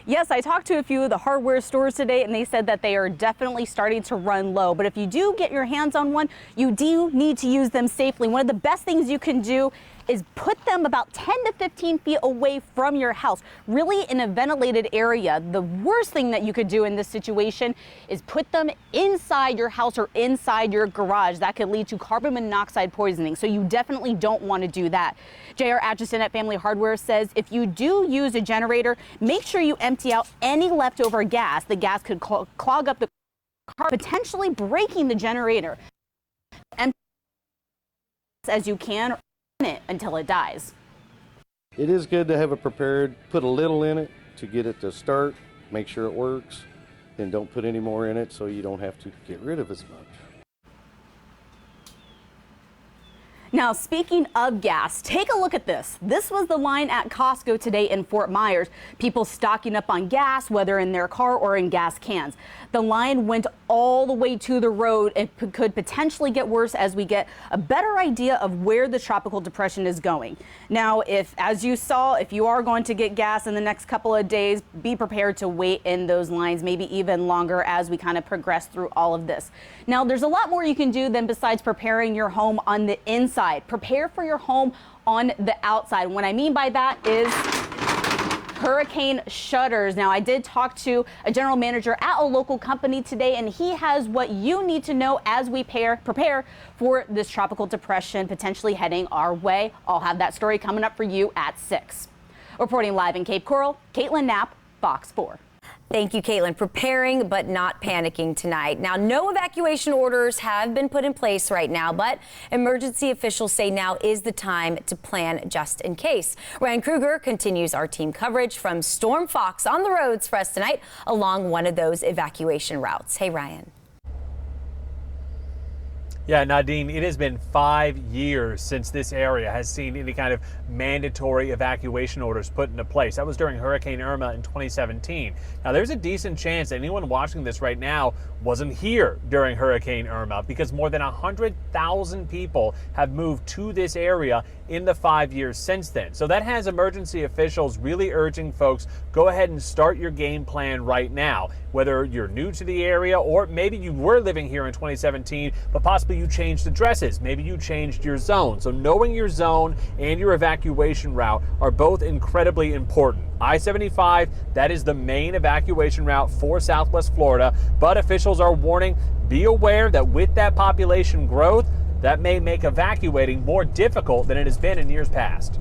Yes, I talked to a few of the hardware stores today, and they said that they are definitely starting to run low. But if you do get your hands on one, you do need to use them safely. One of the best things you can do is put them about 10 to 15 feet away from your house, really in a ventilated area. The worst thing that you could do in this situation is put them inside your house or inside your garage. That could lead to carbon monoxide poisoning, so you definitely don't want to do that. J.R. Atchison at Family Hardware says if you do use a generator, make sure you empty out any leftover gas. The gas could clog up the car, potentially breaking the generator. Empty as you can it until it dies. It is good to have it prepared. Put a little in it to get it to start, make sure it works, then don't put any more in it so you don't have to get rid of as much. Now, speaking of gas, take a look at this. This was the line at Costco today in Fort Myers. People stocking up on gas, whether in their car or in gas cans. The line went all the way to the road. It could potentially get worse as we get a better idea of where the tropical depression is going. Now, as you saw, if you are going to get gas in the next couple of days, be prepared to wait in those lines, maybe even longer as we kind of progress through all of this. Now, there's a lot more you can do than besides preparing your home on the inside. Prepare for your home on the outside. What I mean by that is hurricane shutters. Now, I did talk to a general manager at a local company today, and he has what you need to know as we prepare for this tropical depression potentially heading our way. I'll have that story coming up for you at 6. Reporting live in Cape Coral, Caitlin Knapp, Fox 4. Thank you, Caitlin. Preparing but not panicking tonight. Now, no evacuation orders have been put in place right now, but emergency officials say now is the time to plan just in case. Ryan Kruger continues our team coverage from Storm Fox on the roads for us tonight along one of those evacuation routes. Hey, Ryan. Yeah, Nadine, it has been 5 years since this area has seen any kind of mandatory evacuation orders put into place. That was during Hurricane Irma in 2017. Now, there's a decent chance that anyone watching this right now wasn't here during Hurricane Irma because more than 100,000 people have moved to this area in the 5 years since then. So that has emergency officials really urging folks, go ahead and start your game plan right now. Whether you're new to the area or maybe you were living here in 2017, but possibly you changed addresses. Maybe you changed your zone. So knowing your zone and your evacuation route are both incredibly important. I-75, that is the main evacuation route for Southwest Florida, but officials are warning, be aware that with that population growth, that may make evacuating more difficult than it has been in years past.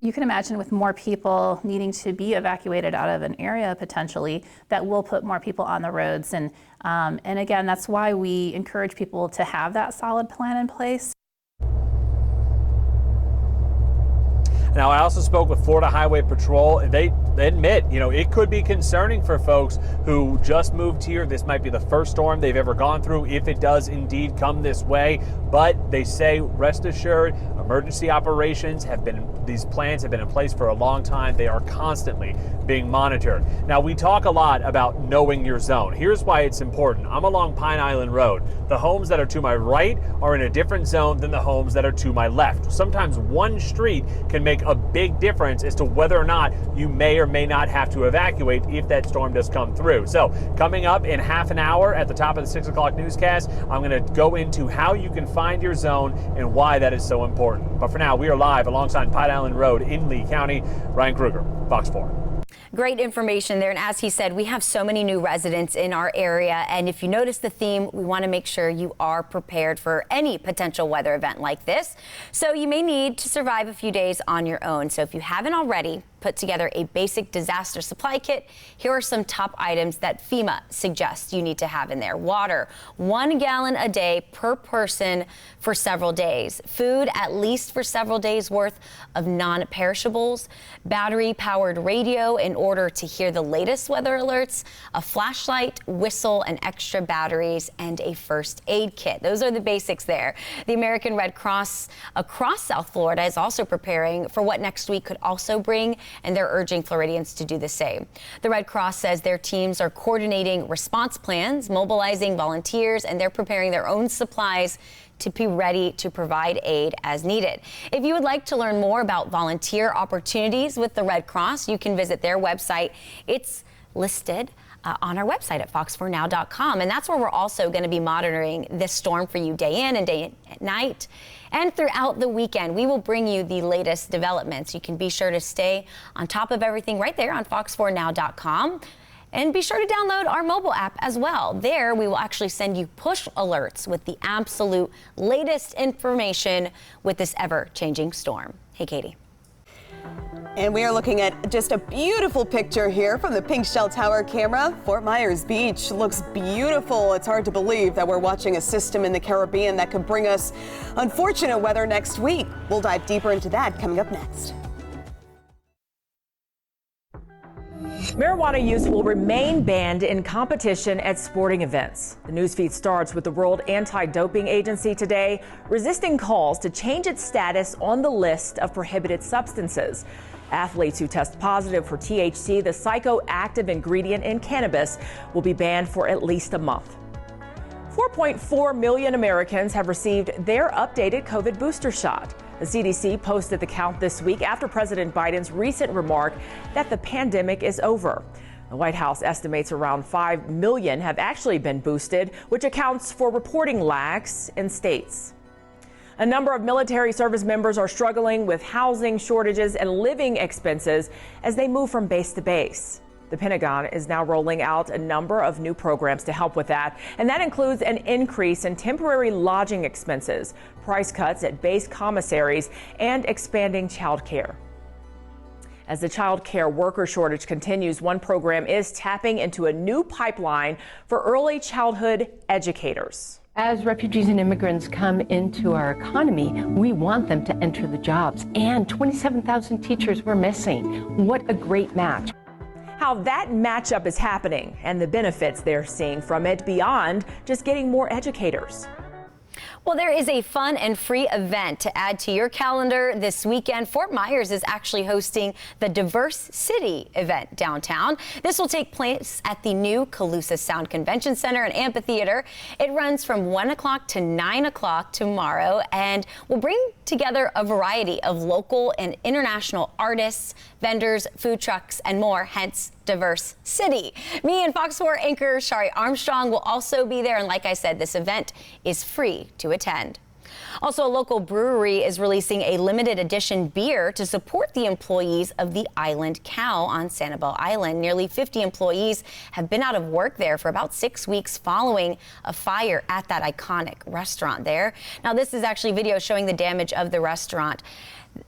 You can imagine with more people needing to be evacuated out of an area potentially, that will put more people on the roads. And again, that's why we encourage people to have that solid plan in place. Now, I also spoke with Florida Highway Patrol, and they admit, it could be concerning for folks who just moved here. This might be the first storm they've ever gone through, if it does indeed come this way. But they say, rest assured, emergency operations these plans have been in place for a long time. They are constantly being monitored. Now, we talk a lot about knowing your zone. Here's why it's important. I'm along Pine Island Road. The homes that are to my right are in a different zone than the homes that are to my left. Sometimes one street can make a big difference as to whether or not you may or may not have to evacuate if that storm does come through. So coming up in half an hour at the top of the 6 o'clock newscast, I'm going to go into how you can find your zone and why that is so important. But for now, we are live alongside Pine Island Road in Lee County. Ryan Kruger, Fox 4. Great information there. And as he said, we have so many new residents in our area. And if you notice the theme, we want to make sure you are prepared for any potential weather event like this. So you may need to survive a few days on your own. So if you haven't already put together a basic disaster supply kit, here are some top items that FEMA suggests you need to have in there. Water, 1 gallon a day per person for several days. Food, at least for several days worth of non-perishables. Battery-powered radio in order to hear the latest weather alerts. A flashlight, whistle, and extra batteries, and a first aid kit. Those are the basics there. The American Red Cross across South Florida is also preparing for what next week could also bring and they're urging Floridians to do the same. The Red Cross says their teams are coordinating response plans, mobilizing volunteers, and they're preparing their own supplies to be ready to provide aid as needed. If you would like to learn more about volunteer opportunities with the Red Cross, you can visit their website. It's listed on our website at fox4now.com. And that's where we're also going to be monitoring this storm for you day in and day at night. And throughout the weekend, we will bring you the latest developments. You can be sure to stay on top of everything right there on fox4now.com. And be sure to download our mobile app as well. There, we will actually send you push alerts with the absolute latest information with this ever-changing storm. Hey, Katie. And we are looking at just a beautiful picture here from the Pink Shell Tower camera. Fort Myers Beach looks beautiful. It's hard to believe that we're watching a system in the Caribbean that could bring us unfortunate weather next week. We'll dive deeper into that coming up next. Marijuana use will remain banned in competition at sporting events. The newsfeed starts with the World Anti-Doping Agency today resisting calls to change its status on the list of prohibited substances. Athletes who test positive for THC, the psychoactive ingredient in cannabis, will be banned for at least a month. 4.4 million Americans have received their updated COVID booster shot. The CDC posted the count this week after President Biden's recent remark that the pandemic is over. The White House estimates around 5 million have actually been boosted, which accounts for reporting lags in states. A number of military service members are struggling with housing shortages and living expenses as they move from base to base. The Pentagon is now rolling out a number of new programs to help with that, and that includes an increase in temporary lodging expenses, price cuts at base commissaries, and expanding child care. As the child care worker shortage continues, one program is tapping into a new pipeline for early childhood educators. As refugees and immigrants come into our economy, we want them to enter the jobs. And 27,000 teachers we're missing. What a great match. How that matchup is happening and the benefits they're seeing from it beyond just getting more educators. Well, there is a fun and free event to add to your calendar this weekend. Fort Myers is actually hosting the Diverse City event downtown. This will take place at the new Calusa Sound Convention Center and Amphitheater. It runs from 1 o'clock to 9 o'clock tomorrow and will bring together a variety of local and international artists, vendors, food trucks, and more, hence Diverse City. Me and Fox 4 anchor Shari Armstrong will also be there, and like I said, this event is free to attend. Also, a local brewery is releasing a limited edition beer to support the employees of the Island Cow on Sanibel Island. Nearly 50 employees have been out of work there for about 6 weeks following a fire at that iconic restaurant there. Now, this is actually video showing the damage of the restaurant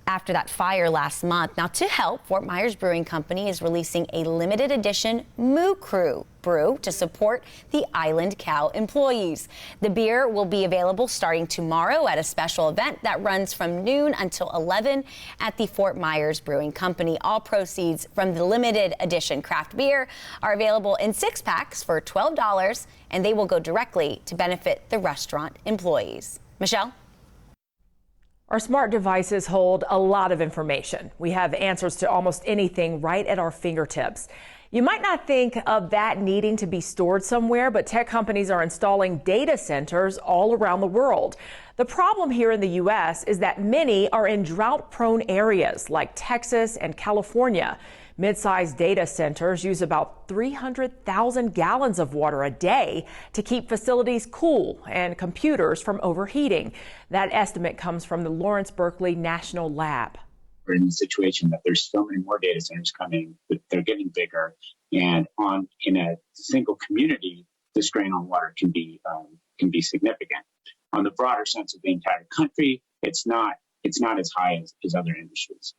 after that fire last month. Now, to help, Fort Myers Brewing Company is releasing a limited edition Moo Crew brew to support the Island Cow employees. The beer will be available starting tomorrow at a special event that runs from noon until 11 at the Fort Myers Brewing Company. All proceeds from the limited edition craft beer are available in 6-packs for $12, and they will go directly to benefit the restaurant employees. Michelle? Our smart devices hold a lot of information. We have answers to almost anything right at our fingertips. You might not think of that needing to be stored somewhere, but tech companies are installing data centers all around the world. The problem here in the U.S. is that many are in drought-prone areas like Texas and California. Mid-sized data centers use about 300,000 gallons of water a day to keep facilities cool and computers from overheating. That estimate comes from the Lawrence Berkeley National Lab. We're in the situation that there's so many more data centers coming, but they're getting bigger, and in a single community, the strain on water can be significant. On the broader sense of the entire country, it's not as high as other industries.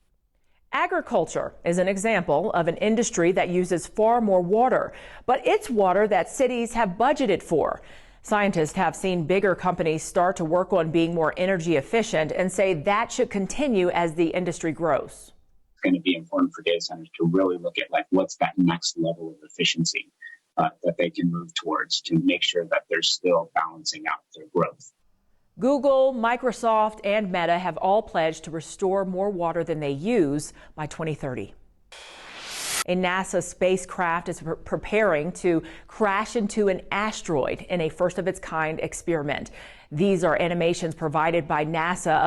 Agriculture is an example of an industry that uses far more water, but it's water that cities have budgeted for. Scientists have seen bigger companies start to work on being more energy efficient and say that should continue as the industry grows. It's going to be important for data centers to really look at what's that next level of efficiency that they can move towards to make sure that they're still balancing out their growth. Google, Microsoft, and Meta have all pledged to restore more water than they use by 2030. A NASA spacecraft is preparing to crash into an asteroid in a first-of-its-kind experiment. These are animations provided by NASA.